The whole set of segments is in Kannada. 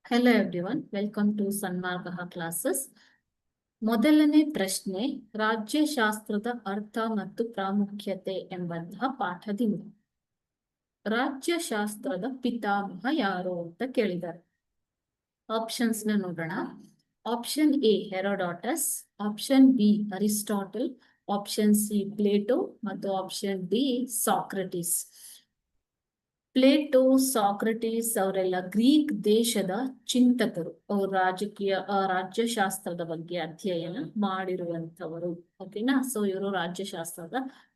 Hello everyone, welcome to Sanmarga classes. ಮೊದಲನೇ ಪ್ರಶ್ನೆ, ರಾಜ್ಯಶಾಸ್ತ್ರದ ಅರ್ಥ ಮತ್ತು ಪ್ರಾಮುಖ್ಯತೆ ಎಂಬಂತಹ ಪಾಠದಿಂದ ರಾಜ್ಯಶಾಸ್ತ್ರದ ಪಿತಾಮಹ ಯಾರು ಅಂತ ಕೇಳಿದ್ದಾರೆ. ಆಪ್ಷನ್ಸ್ ನ ನೋಡೋಣ. Option A Herodotus, option B Aristotle, option C Plato ಮತ್ತು option D Socrates. Plato, Socrates ಅವರೆಲ್ಲ ಗ್ರೀಕ್ ದೇಶದ ಚಿಂತಕರು. ಅವರು ರಾಜ್ಯಶಾಸ್ತ್ರದ ಬಗ್ಗೆ ಅಧ್ಯಯನ ಮಾಡಿರುವಂತವರು. ಓಕೆನಾ? ಸೊ ಇವರು ರಾಜ್ಯಶಾಸ್ತ್ರದ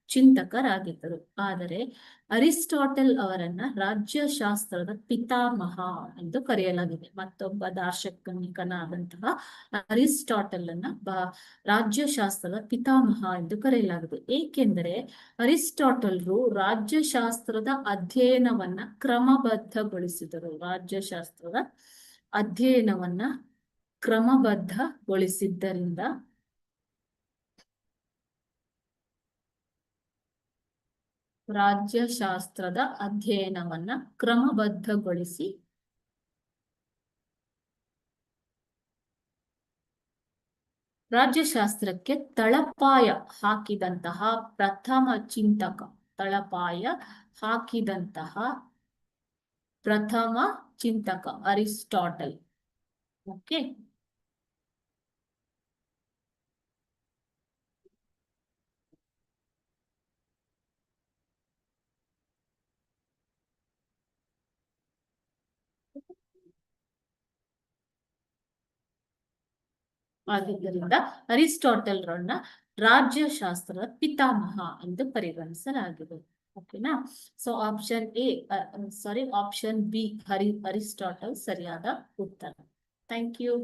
ಚಿಂತಕರಾಗಿದ್ದರು. ಆದರೆ ಅರಿಸ್ಟಾಟಲ್ ಅವರನ್ನ ರಾಜ್ಯಶಾಸ್ತ್ರದ ಪಿತಾಮಹ ಎಂದು ಕರೆಯಲಾಗಿದೆ. ಮತ್ತೊಬ್ಬ ದಾರ್ಶನಿಕನಾದಂತಹ ಅರಿಸ್ಟಾಟಲ್ ಅನ್ನ ರಾಜ್ಯಶಾಸ್ತ್ರದ ಪಿತಾಮಹ ಎಂದು ಕರೆಯಲಾಗಿದೆ. ಏಕೆಂದರೆ ಅರಿಸ್ಟಾಟಲ್ರು ರಾಜ್ಯಶಾಸ್ತ್ರದ ಅಧ್ಯಯನವನ್ನ ಕ್ರಮಬದ್ಧಗೊಳಿಸಿದರು. ರಾಜ್ಯಶಾಸ್ತ್ರದ ಅಧ್ಯಯನವನ್ನ ಕ್ರಮಬದ್ಧಗೊಳಿಸಿದ್ದರಿಂದ ರಾಜ್ಯಶಾಸ್ತ್ರದ ಅಧ್ಯಯನವನ್ನ ಕ್ರಮಬದ್ಧಗೊಳಿಸಿ ರಾಜ್ಯಶಾಸ್ತ್ರಕ್ಕೆ ತಳಪಾಯ ಹಾಕಿದಂತಹ ಪ್ರಥಮ ಚಿಂತಕ, ತಳಪಾಯ ಹಾಕಿದಂತಹ ಪ್ರಥಮ ಚಿಂತಕ ಅರಿಸ್ಟಾಟಲ್. ಓಕೆ, ಆದ್ದರಿಂದ ಅರಿಸ್ಟಾಟಲ್ರನ್ನ ರಾಜ್ಯಶಾಸ್ತ್ರದ ಪಿತಾಮಹ ಎಂದು ಪರಿಗಣಿಸಲಾಗಿದೆ. ಓಕೆನಾ? So option A option B Aristotle ಸರಿಯಾದ ಉತ್ತರ. Thank you.